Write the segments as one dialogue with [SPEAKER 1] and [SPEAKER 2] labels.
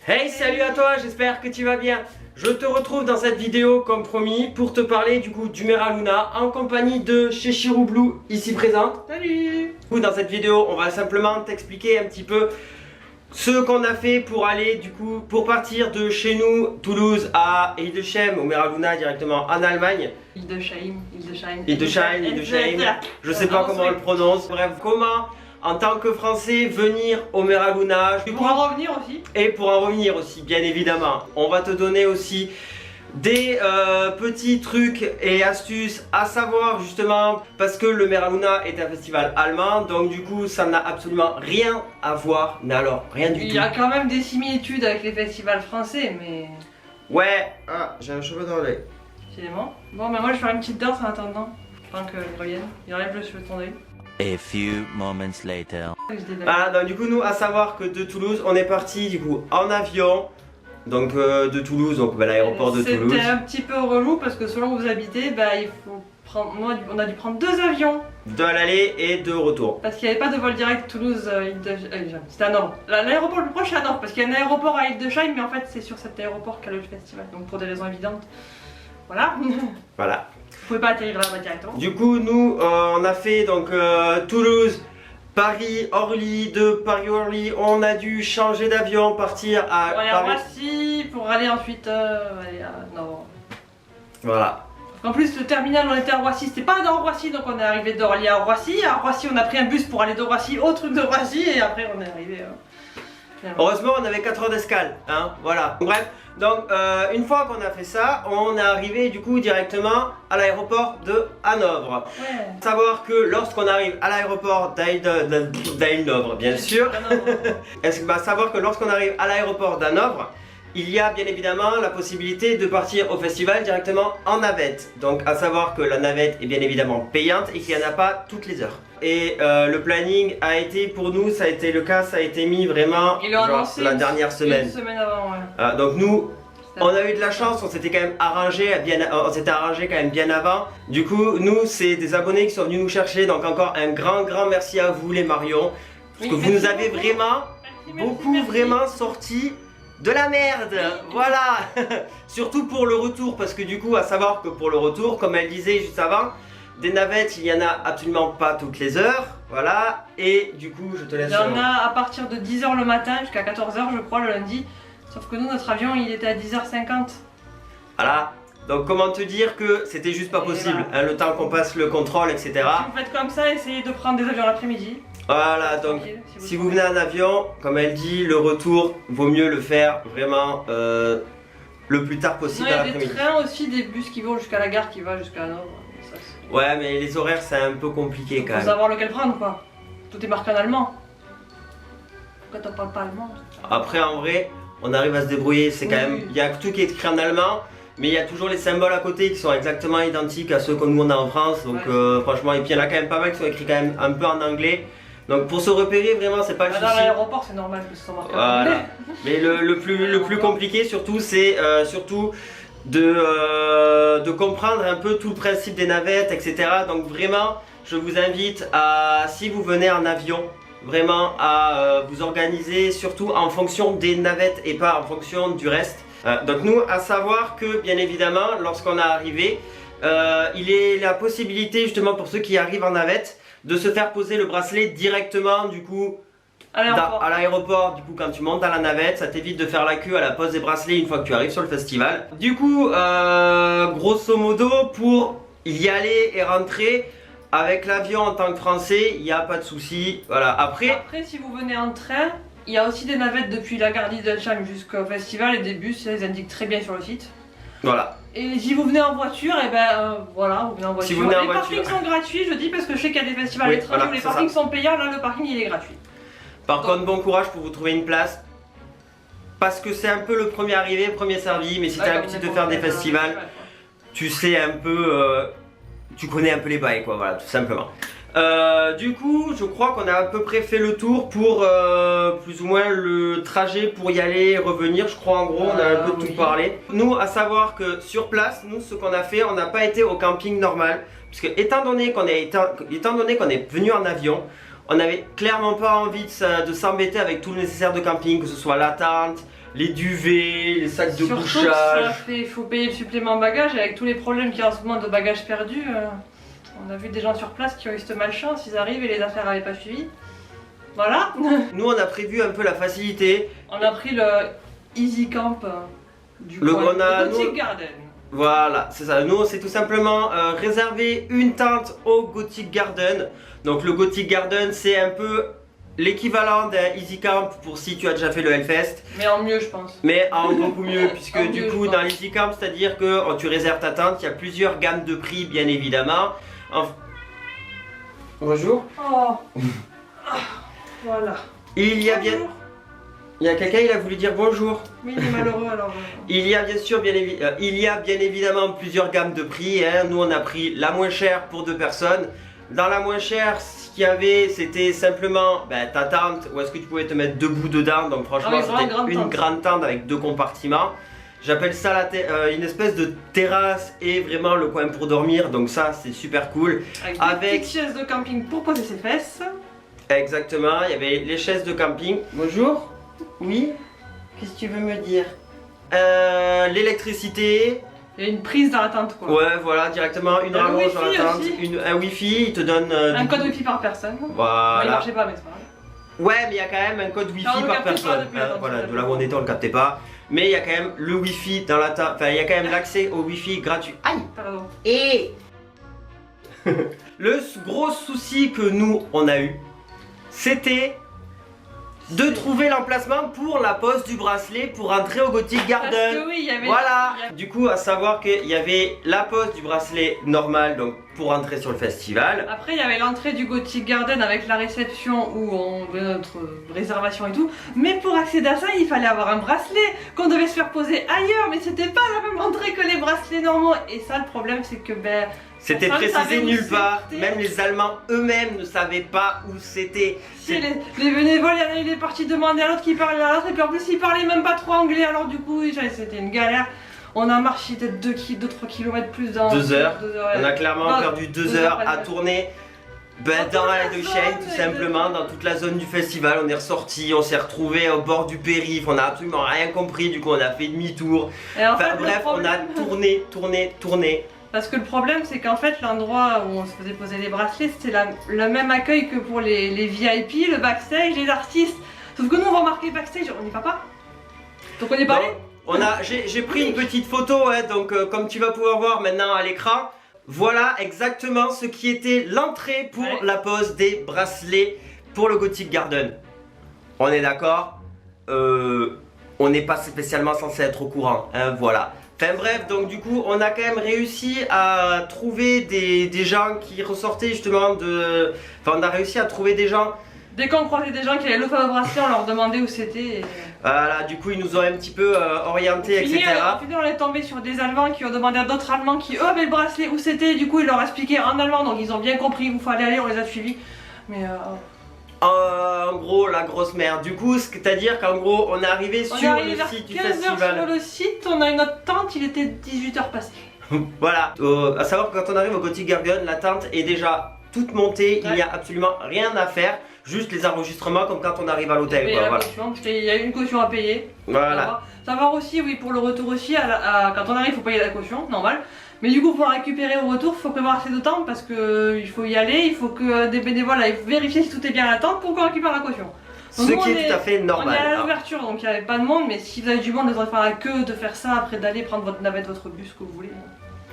[SPEAKER 1] Hey, salut à toi, j'espère que tu vas bien. Je te retrouve dans cette vidéo comme promis pour te parler du coup du Mera Luna en compagnie de Cheshire Blue ici présente.
[SPEAKER 2] Salut.
[SPEAKER 1] Dans cette vidéo, on va simplement t'expliquer un petit peu ce qu'on a fait pour aller du coup pour partir de chez nous Toulouse à Hildesheim au Mera Luna directement en Allemagne.
[SPEAKER 2] Hildesheim.
[SPEAKER 1] Je sais pas comment on le prononce. Bref, comment en tant que Français venir au Mera Luna
[SPEAKER 2] Pour en revenir aussi.
[SPEAKER 1] et pour en revenir aussi, bien évidemment. On va te donner aussi des petits trucs et astuces à savoir justement parce que le Mera Luna est un festival allemand, donc du coup ça n'a absolument rien à voir, mais alors rien du tout.
[SPEAKER 2] Il y a quand même des similitudes avec les festivals français, mais
[SPEAKER 1] Ouais, ah, j'ai un cheveu dans l'œil.
[SPEAKER 2] finalement. Bon, mais moi je vais faire une petite danse en attendant. Pendant que je revienne. Il enlève le cheveu de ton œil.
[SPEAKER 3] A few moments later.
[SPEAKER 1] Ah, donc du coup nous à savoir que de Toulouse on est parti du coup en avion. Donc de Toulouse, donc l'aéroport de Toulouse.
[SPEAKER 2] C'était un petit peu relou parce que selon où vous habitez, bah il faut prendre. Moi, on a dû prendre 2 avions.
[SPEAKER 1] De l'aller et de retour.
[SPEAKER 2] Parce qu'il n'y avait pas de vol direct Toulouse c'était à Nord. L'aéroport le plus proche c'est à Nord parce qu'il y a un aéroport à Hildesheim, mais en fait c'est sur cet aéroport qu'a le festival. Donc pour des raisons évidentes. Voilà.
[SPEAKER 1] Voilà.
[SPEAKER 2] Vous pouvez pas atterrir là-bas directement.
[SPEAKER 1] Du coup nous on a fait donc Toulouse, Paris, Orly, de Paris Orly, on a dû changer d'avion, partir à
[SPEAKER 2] Pour aller à
[SPEAKER 1] Paris.
[SPEAKER 2] Roissy, pour aller ensuite aller à Nord.
[SPEAKER 1] Voilà.
[SPEAKER 2] En plus le terminal on était à Roissy, c'était pas dans Roissy donc on est arrivé d'Orly à Roissy. À Roissy on a pris un bus pour aller de Roissy au truc de Roissy et après on est arrivé.
[SPEAKER 1] Heureusement on avait 4 heures d'escale, hein, voilà. Bref, donc une fois qu'on a fait ça, on est arrivé du coup directement à l'aéroport de Hanovre.
[SPEAKER 2] Ouais.
[SPEAKER 1] Savoir que lorsqu'on arrive à l'aéroport d'Hanovre, bien sûr, savoir que lorsqu'on arrive à l'aéroport d'Hanovre, il y a bien évidemment la possibilité de partir au festival directement en navette. Donc à savoir que la navette est bien évidemment payante et qu'il n'y en a pas toutes les heures. Et le planning a été pour nous, ça a été le cas, ça a été mis vraiment la dernière semaine.
[SPEAKER 2] Une semaine avant, ouais.
[SPEAKER 1] Donc nous, on a eu de la chance, on s'était quand même arrangé, on s'était arrangé quand même bien avant. Du coup, nous, c'est des abonnés qui sont venus nous chercher. Donc encore un grand merci à vous les Marions. Parce que vous nous avez vraiment, vraiment sorti de la merde. Voilà. Surtout pour le retour, parce que du coup, à savoir que pour le retour, comme elle disait juste avant, des navettes, il n'y en a absolument pas toutes les heures. Voilà. Et du coup, je te laisse.
[SPEAKER 2] Il y en a à partir de 10h le matin jusqu'à 14h, je crois, le lundi. Sauf que nous, notre avion, il était à 10h50.
[SPEAKER 1] Voilà. Donc comment te dire que c'était juste pas possible,
[SPEAKER 2] voilà.
[SPEAKER 1] Hein, le temps qu'on passe le contrôle, etc.
[SPEAKER 2] Si vous faites comme ça, essayez de prendre des avions l'après-midi.
[SPEAKER 1] Voilà, donc si vous venez en avion, comme elle dit, le retour, vaut mieux le faire vraiment le plus tard possible dans
[SPEAKER 2] Il y a
[SPEAKER 1] l'après-midi.
[SPEAKER 2] des trains aussi, des bus qui vont jusqu'à la gare, qui va jusqu'à Hanovre.
[SPEAKER 1] Ouais, mais les horaires, c'est un peu compliqué quand
[SPEAKER 2] Faut
[SPEAKER 1] même.
[SPEAKER 2] savoir lequel prendre, quoi. Tout est marqué en allemand. Pourquoi t'en parles pas allemand?
[SPEAKER 1] Après, en vrai, on arrive à se débrouiller, c'est quand même... Il y a tout qui est écrit en allemand, mais il y a toujours les symboles à côté qui sont exactement identiques à ceux que nous on a en France. Donc franchement, et puis il y en a quand même pas mal qui sont écrits quand même un peu en anglais. Donc pour se repérer, vraiment, c'est pas le souci.
[SPEAKER 2] Dans l'aéroport, c'est normal que ce soit marqué en
[SPEAKER 1] Voilà.
[SPEAKER 2] anglais.
[SPEAKER 1] Mais le plus compliqué surtout, c'est surtout de comprendre un peu tout le principe des navettes, etc. Donc vraiment, je vous invite à, si vous venez en avion, vraiment à vous organiser surtout en fonction des navettes et pas en fonction du reste. Donc nous, à savoir que bien évidemment, lorsqu'on est arrivé, il est la possibilité justement pour ceux qui arrivent en navette de se faire poser le bracelet directement du coup à l'aéroport. Du coup quand tu montes à la navette, ça t'évite de faire la queue à la pose des bracelets une fois que tu arrives sur le festival. Du coup grosso modo, pour y aller et rentrer avec l'avion en tant que Français, il n'y a pas de souci. Voilà. Après
[SPEAKER 2] si vous venez en train, il y a aussi des navettes depuis la gare d'Hildesheim jusqu'au festival et des bus, ils indiquent très bien sur le site.
[SPEAKER 1] Voilà.
[SPEAKER 2] Et si vous venez en voiture, et ben voilà, vous venez en voiture.
[SPEAKER 1] Si vous venez en
[SPEAKER 2] les
[SPEAKER 1] voiture.
[SPEAKER 2] parkings sont gratuits, je dis parce que je sais qu'il y a des festivals étrangers où les parkings sont payants, là le parking il est gratuit.
[SPEAKER 1] Par contre, bon courage pour vous trouver une place. Parce que c'est un peu le premier arrivé, premier servi, mais si tu as l'habitude de faire des festivals, tu sais un peu, tu connais un peu les bails quoi, voilà, tout simplement. Du coup, je crois qu'on a à peu près fait le tour pour plus ou moins le trajet pour y aller et revenir. Je crois en gros, on a un peu tout parlé. Nous, à savoir que sur place, nous, ce qu'on a fait, on n'a pas été au camping normal. Parce que étant donné qu'on est venu en avion, on n'avait clairement pas envie de s'embêter avec tout le nécessaire de camping, que ce soit la tente, les duvets, les sacs de
[SPEAKER 2] Surtout
[SPEAKER 1] couchage.
[SPEAKER 2] il faut payer le supplément bagage, et avec tous les problèmes qu'il y a en ce moment de bagages perdus. On a vu des gens sur place qui ont eu cette malchance, ils arrivent et les affaires n'avaient pas suivi. Voilà.
[SPEAKER 1] Nous on a prévu un peu la facilité.
[SPEAKER 2] On a pris le Easy Camp du
[SPEAKER 1] Le-
[SPEAKER 2] coin,
[SPEAKER 1] on a-
[SPEAKER 2] le Gothic
[SPEAKER 1] nous-
[SPEAKER 2] Garden.
[SPEAKER 1] Voilà, c'est ça. Nous, c'est tout simplement réserver une tente au Gothic Garden. Donc le Gothic Garden, c'est un peu l'équivalent d'un Easy Camp pour si tu as déjà fait le Hellfest.
[SPEAKER 2] Mais en mieux, je pense.
[SPEAKER 1] Mais en beaucoup mieux, puisque
[SPEAKER 2] En
[SPEAKER 1] du
[SPEAKER 2] mieux,
[SPEAKER 1] coup,
[SPEAKER 2] je
[SPEAKER 1] dans
[SPEAKER 2] pense.
[SPEAKER 1] l'Easy Camp, c'est-à-dire que tu réserves ta tente, il y a plusieurs gammes de prix, bien évidemment. Bonjour.
[SPEAKER 2] Oh. Ah, voilà.
[SPEAKER 1] Il y a bien...
[SPEAKER 2] Bonjour.
[SPEAKER 1] Il y a quelqu'un, il a voulu dire bonjour.
[SPEAKER 2] Oui, il est malheureux alors.
[SPEAKER 1] Il y a bien sûr, il y a bien évidemment plusieurs gammes de prix. Hein. Nous, on a pris la moins chère pour 2 personnes. Dans la moins chère, ce qu'il y avait, c'était simplement ta tente, où est-ce que tu pouvais te mettre debout dedans. Donc franchement,
[SPEAKER 2] Ah oui, vraiment
[SPEAKER 1] c'était
[SPEAKER 2] grande
[SPEAKER 1] une
[SPEAKER 2] tente.
[SPEAKER 1] grande tente avec 2 compartiments. J'appelle ça une espèce de terrasse et vraiment le coin pour dormir. Donc ça, c'est super cool.
[SPEAKER 2] Avec des petites chaises de camping pour poser ses fesses.
[SPEAKER 1] Exactement, il y avait les chaises de camping. Bonjour. Oui. Qu'est-ce que tu veux me dire? L'électricité.
[SPEAKER 2] Il y a une prise dans la tente quoi.
[SPEAKER 1] Ouais, voilà, directement une
[SPEAKER 2] Il y a le
[SPEAKER 1] rallonge dans la
[SPEAKER 2] Wi-Fi
[SPEAKER 1] tente,
[SPEAKER 2] aussi.
[SPEAKER 1] un wifi, il te donne
[SPEAKER 2] Un code wifi par personne. Il
[SPEAKER 1] Voilà.
[SPEAKER 2] marchait pas, mais c'est pas grave.
[SPEAKER 1] Ouais, mais il y a quand même un code wifi
[SPEAKER 2] Ah, on le
[SPEAKER 1] par
[SPEAKER 2] captait pas
[SPEAKER 1] personne.
[SPEAKER 2] depuis la tente,
[SPEAKER 1] Voilà,
[SPEAKER 2] c'est
[SPEAKER 1] de là où on était, on le captait pas. Mais il y a quand même le wifi dans la tente. Enfin, il y a quand même l'accès au wifi gratuit. Aïe!
[SPEAKER 2] Pardon.
[SPEAKER 1] Et le gros souci que nous on a eu, c'était de trouver l'emplacement pour la pose du bracelet pour entrer au Gothic
[SPEAKER 2] Parce
[SPEAKER 1] Garden.
[SPEAKER 2] que oui, il y avait.
[SPEAKER 1] Voilà.
[SPEAKER 2] il y a-
[SPEAKER 1] Du coup, à savoir qu'il y avait la pose du bracelet normal, donc pour entrer sur le festival.
[SPEAKER 2] Après, il y avait l'entrée du Gothic Garden avec la réception où on faisait notre réservation et tout. Mais pour accéder à ça, il fallait avoir un bracelet qu'on devait se faire poser ailleurs. Mais c'était pas la même entrée que les bracelets normaux. Et ça, le problème, c'est que
[SPEAKER 1] C'était
[SPEAKER 2] personne savait
[SPEAKER 1] précisé
[SPEAKER 2] où
[SPEAKER 1] nulle part.
[SPEAKER 2] c'était.
[SPEAKER 1] Même les Allemands eux-mêmes ne savaient pas où c'était.
[SPEAKER 2] si les bénévoles, il y en a, il est parti demander à l'autre qui parlait à l'autre. Et puis en plus, il parlait même pas trop anglais. Alors du coup, c'était une galère. On a marché peut-être 2-3 km plus dans
[SPEAKER 1] 2 heures.
[SPEAKER 2] 2 heures.
[SPEAKER 1] On a clairement
[SPEAKER 2] Non,
[SPEAKER 1] perdu 2
[SPEAKER 2] 2
[SPEAKER 1] heures
[SPEAKER 2] heures,
[SPEAKER 1] à
[SPEAKER 2] pas
[SPEAKER 1] tourner
[SPEAKER 2] Dans
[SPEAKER 1] dans la
[SPEAKER 2] toute la
[SPEAKER 1] de
[SPEAKER 2] zone,
[SPEAKER 1] chaîne, tout simplement, dans toute la zone du festival. On est ressorti, on s'est retrouvé au bord du périph', on a absolument rien compris, du coup on a fait demi-tour.
[SPEAKER 2] Et en
[SPEAKER 1] Enfin
[SPEAKER 2] fait, le
[SPEAKER 1] bref, on a
[SPEAKER 2] problème-
[SPEAKER 1] tourné.
[SPEAKER 2] Parce que le problème, c'est qu'en fait, l'endroit où on se faisait poser les bracelets, c'était le même accueil que pour les VIP, le backstage, les artistes. Sauf que nous, on va marquer backstage, on n'y va pas. Donc on n'est pas
[SPEAKER 1] Donc,
[SPEAKER 2] allé.
[SPEAKER 1] j'ai pris une petite photo, hein, donc comme tu vas pouvoir voir maintenant à l'écran, voilà exactement ce qui était l'entrée pour
[SPEAKER 2] Ouais.
[SPEAKER 1] la pose des bracelets pour le Gothic Garden. On est d'accord, on n'est pas spécialement censé être au courant, hein, voilà. Enfin bref, donc du coup on a quand même réussi à trouver des gens qui ressortaient justement de... Enfin on a réussi à trouver des gens.
[SPEAKER 2] Dès qu'on croisait des gens qui avaient le fameux bracelet, on leur demandait où c'était. Et...
[SPEAKER 1] Voilà, du coup ils nous ont un petit peu orientés, etc.
[SPEAKER 2] Au final, on est tombé sur des Allemands qui ont demandé à d'autres Allemands qui eux avaient le bracelet où c'était. Et du coup, ils leur expliquaient en allemand, donc ils ont bien compris où il fallait aller, on les a suivis. Mais
[SPEAKER 1] En gros, la grosse merde. Du coup, c'est-à-dire qu'en gros, on est arrivé
[SPEAKER 2] on est
[SPEAKER 1] sur
[SPEAKER 2] arrivé
[SPEAKER 1] le
[SPEAKER 2] vers
[SPEAKER 1] site du
[SPEAKER 2] 15h sur
[SPEAKER 1] festival.
[SPEAKER 2] le site, on a une autre tente, il était 18h passé.
[SPEAKER 1] Voilà. À savoir que quand on arrive au Gothic Garden, la tente est déjà toute montée. Il
[SPEAKER 2] Ouais.
[SPEAKER 1] n'y a absolument rien à faire. Juste les enregistrements comme quand on arrive à l'hôtel.
[SPEAKER 2] Et
[SPEAKER 1] Quoi,
[SPEAKER 2] la
[SPEAKER 1] voilà.
[SPEAKER 2] caution, parce qu'il y a une caution à payer.
[SPEAKER 1] Voilà.
[SPEAKER 2] Savoir aussi, oui, pour le retour aussi, quand on arrive, il faut payer la caution, normal. Mais du coup, pour la récupérer au retour, il faut prévoir assez de temps parce qu'il faut y aller, il faut que des bénévoles aillent vérifier si tout est bien à la tente pour qu'on récupère la caution.
[SPEAKER 1] Ce
[SPEAKER 2] Donc, nous,
[SPEAKER 1] qui
[SPEAKER 2] on
[SPEAKER 1] est tout à fait
[SPEAKER 2] On
[SPEAKER 1] normal.
[SPEAKER 2] est à
[SPEAKER 1] hein.
[SPEAKER 2] l'ouverture, donc il n'y avait pas de monde, mais si vous avez du monde, vous allez faire la queue de faire ça, après d'aller prendre votre navette, votre bus, ce que vous voulez.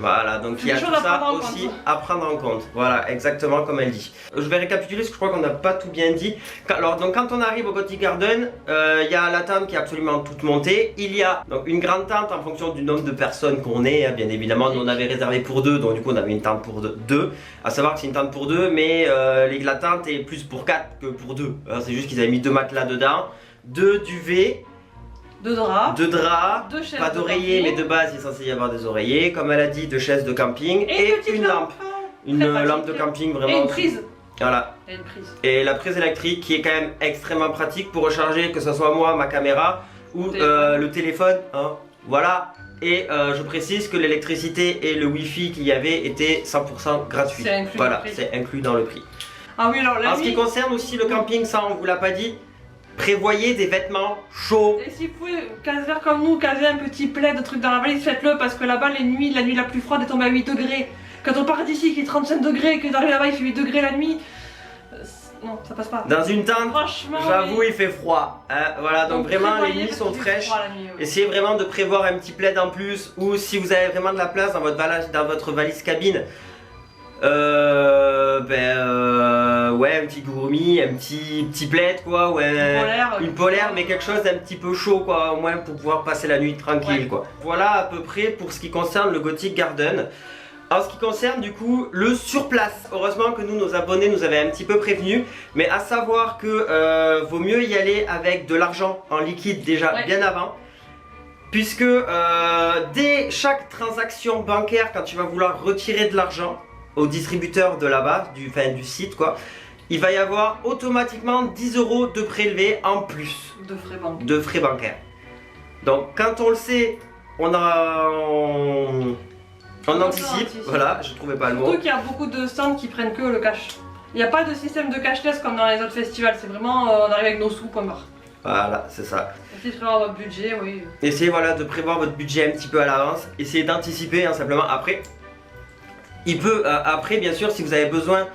[SPEAKER 1] Voilà, donc
[SPEAKER 2] C'est
[SPEAKER 1] il y a
[SPEAKER 2] des
[SPEAKER 1] tout
[SPEAKER 2] choses à
[SPEAKER 1] ça
[SPEAKER 2] prendre en
[SPEAKER 1] aussi
[SPEAKER 2] compte.
[SPEAKER 1] à prendre en compte. Voilà, exactement comme elle dit. Je vais récapituler parce que je crois qu'on n'a pas tout bien dit. Alors, donc quand on arrive au Gothic Garden, il y a la tente qui est absolument toute montée. Il y a donc une grande tente en fonction du nombre de personnes qu'on est. Hein, bien évidemment, nous on avait réservé pour 2, donc du coup on avait une tente pour 2. À savoir que c'est une tente pour 2, mais la tente est plus pour 4 que pour 2. C'est juste qu'ils avaient mis 2 matelas dedans, 2 duvets.
[SPEAKER 2] 2 draps,
[SPEAKER 1] 2 draps,
[SPEAKER 2] 2 chaises
[SPEAKER 1] pas
[SPEAKER 2] de
[SPEAKER 1] d'oreillers, mais
[SPEAKER 2] camping,
[SPEAKER 1] de base il est censé y avoir des oreillers, comme elle a dit, 2 chaises de camping
[SPEAKER 2] et
[SPEAKER 1] et une lampe. Une
[SPEAKER 2] Très pratique.
[SPEAKER 1] lampe de camping
[SPEAKER 2] Et
[SPEAKER 1] vraiment.
[SPEAKER 2] une prise.
[SPEAKER 1] Voilà.
[SPEAKER 2] Et une prise.
[SPEAKER 1] Et la prise électrique qui est quand même extrêmement pratique pour recharger, que ce soit moi, ma caméra ou le téléphone. Hein. Voilà. Et je précise que l'électricité et le wifi qu'il y avait étaient 100% gratuits.
[SPEAKER 2] C'est inclus
[SPEAKER 1] Voilà,
[SPEAKER 2] dans le prix.
[SPEAKER 1] c'est inclus dans le prix.
[SPEAKER 2] Ah oui, alors la
[SPEAKER 1] En ce qui
[SPEAKER 2] nuit,
[SPEAKER 1] concerne aussi le camping, ça on vous l'a pas dit. prévoyez des vêtements chauds.
[SPEAKER 2] Et si vous pouvez faire comme nous, caser un petit plaid de trucs dans la valise, faites-le parce que là-bas, la nuit la plus froide est tombée à 8 degrés. Quand on part d'ici qui est 35 degrés et que d'arriver là-bas il fait 8 degrés la nuit, non, ça passe pas.
[SPEAKER 1] Dans une tente,
[SPEAKER 2] Franchement,
[SPEAKER 1] j'avoue,
[SPEAKER 2] oui.
[SPEAKER 1] il fait froid. Hein, voilà, donc vraiment les nuits sont fraîches. Essayez vraiment de prévoir un petit plaid en plus, ou si vous avez vraiment de la place dans votre valise cabine, ouais, un petit gourmi, un petit plaid quoi, ouais, une polaire, mais quelque chose d'un petit peu chaud quoi, au moins pour pouvoir passer la nuit tranquille quoi. Voilà à peu près pour ce qui concerne le Gothic Garden. En ce qui concerne du coup le surplace, heureusement que nous, nos abonnés nous avaient un petit peu prévenus, mais à savoir que vaut mieux y aller avec de l'argent en liquide déjà bien avant, puisque dès chaque transaction bancaire, quand tu vas vouloir retirer de l'argent au distributeur de là-bas, du site quoi, il va y avoir automatiquement 10 € de prélevés en plus de frais bancaires. Donc quand on le sait, on anticipe, voilà, je trouvais pas le mot.
[SPEAKER 2] Surtout qu'il y a beaucoup de stands qui prennent que le cash. Il n'y a pas de système de cashless comme dans les autres festivals, c'est vraiment on arrive avec nos sous, point barre.
[SPEAKER 1] Voilà, c'est ça.
[SPEAKER 2] Essayez de prévoir votre budget, oui.
[SPEAKER 1] Essayez voilà, de prévoir votre budget un petit peu à l'avance, essayez d'anticiper hein, simplement. Après, après bien sûr, si vous avez besoin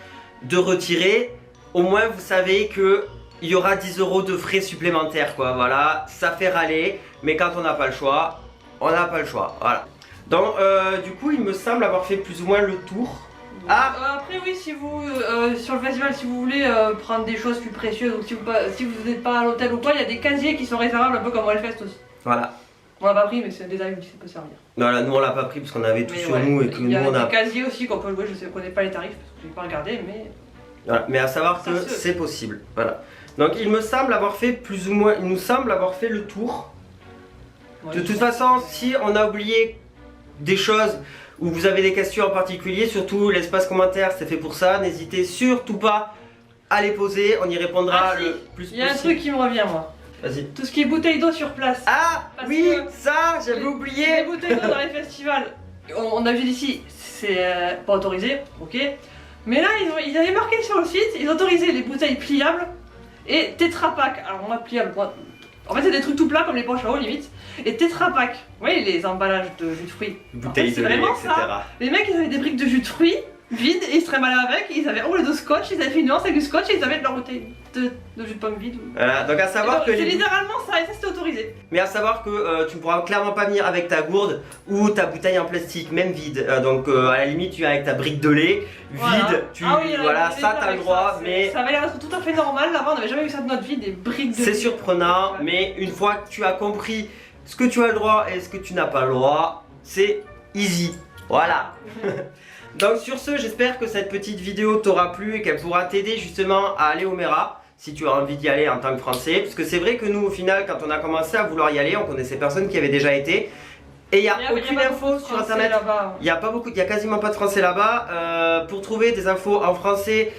[SPEAKER 1] de retirer, au moins vous savez que il y aura 10 € de frais supplémentaires quoi, voilà, ça fait râler, mais quand on n'a pas le choix, on n'a pas le choix, voilà. Donc du coup il me semble avoir fait plus ou moins le tour.
[SPEAKER 2] Après oui, si vous sur le festival, si vous voulez prendre des choses plus précieuses ou si vous n'êtes pas à l'hôtel ou quoi, il y a des casiers qui sont réservables un peu comme Hellfest aussi.
[SPEAKER 1] Voilà. On
[SPEAKER 2] l'a pas pris mais c'est un détail qui peut servir.
[SPEAKER 1] Voilà, nous on l'a pas pris parce qu'on avait tout sur nous et que nous on a...
[SPEAKER 2] Il y a des casiers aussi qu'on peut louer, je sais, connais pas les tarifs parce que je n'ai pas regardé mais...
[SPEAKER 1] Voilà, mais à savoir que c'est possible, voilà. Donc il me semble avoir fait plus ou moins, il nous semble avoir fait le tour. De toute façon, si on a oublié des choses ou vous avez des questions en particulier, surtout l'espace commentaire c'est fait pour ça, n'hésitez surtout pas à les poser, on y répondra le plus possible.
[SPEAKER 2] Il y a un truc qui me revient moi.
[SPEAKER 1] Vas-y.
[SPEAKER 2] Tout ce qui est bouteille d'eau sur place.
[SPEAKER 1] Ah oui, ça j'avais oublié.
[SPEAKER 2] Les bouteilles d'eau dans les festivals, on a vu d'ici, c'est pas autorisé, ok. Mais là ils avaient marqué sur le site, ils autorisaient les bouteilles pliables et Tetra Pak. Alors moi pliable, en fait c'est des trucs tout plats comme les poches à eau limite. Et Tetra Pak, vous voyez les emballages de jus de fruits.
[SPEAKER 1] Bouteilles de lait, etc. Ça.
[SPEAKER 2] Les mecs ils avaient des briques de jus de fruits vides et ils se trimballaient avec, ils avaient enroulé de scotch, ils avaient fait une nuance avec du scotch et ils avaient leur bouteille de jus de pomme vide.
[SPEAKER 1] Voilà, donc à savoir que
[SPEAKER 2] c'est littéralement ça et ça c'était autorisé.
[SPEAKER 1] Mais à savoir que tu ne pourras clairement pas venir avec ta gourde ou ta bouteille en plastique, même vide. Donc à la limite tu viens avec ta brique de lait vide, voilà, ça t'as le droit, mais...
[SPEAKER 2] Ça avait l'air d'être tout à fait normal, là-bas on n'avait jamais vu ça de notre vie, des briques de lait.
[SPEAKER 1] C'est surprenant, mais une fois que tu as compris ce que tu as le droit et ce que tu n'as pas le droit, c'est easy. Voilà. Donc sur ce, j'espère que cette petite vidéo t'aura plu et qu'elle pourra t'aider justement à aller au Mera si tu as envie d'y aller en tant que Français. Parce que c'est vrai que nous au final, quand on a commencé à vouloir y aller, on connaissait personne qui avait déjà été. Et il n'y a aucune info sur internet. Il n'y a pas beaucoup, il y a quasiment pas de Français là-bas. Pour trouver des infos en français,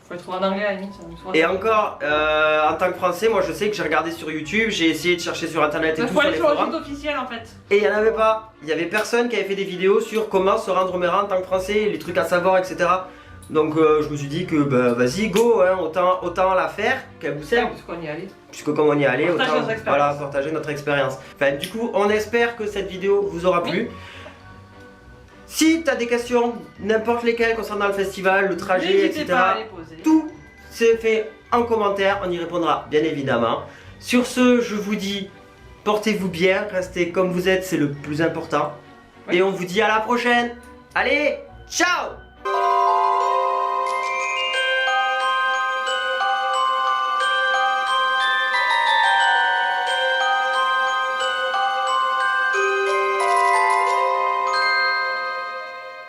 [SPEAKER 2] faut le trouver en anglais à la limite.
[SPEAKER 1] Et encore, en tant que Français, moi je sais que j'ai regardé sur YouTube, j'ai essayé de chercher sur internet et tout sur les forums.
[SPEAKER 2] Faut aller sur le site officiel en fait.
[SPEAKER 1] Et il n'y en avait pas. Il y avait personne qui avait fait des vidéos sur comment se rendre au Mera en tant que Français, les trucs à savoir, etc. Donc je me suis dit que bah, vas-y go, hein, autant la faire qu'elle vous sert.
[SPEAKER 2] Puisqu'on y allait.
[SPEAKER 1] Puisque comme on y allait, autant voilà, partager notre expérience. Enfin du coup, on espère que cette vidéo vous aura plu. Si tu as des questions, n'importe lesquelles concernant le festival, le trajet, etc. Tout c'est fait en commentaire, on y répondra bien évidemment. Sur ce, je vous dis, portez-vous bien, restez comme vous êtes, c'est le plus important. Et on vous dit à la prochaine. Allez, ciao!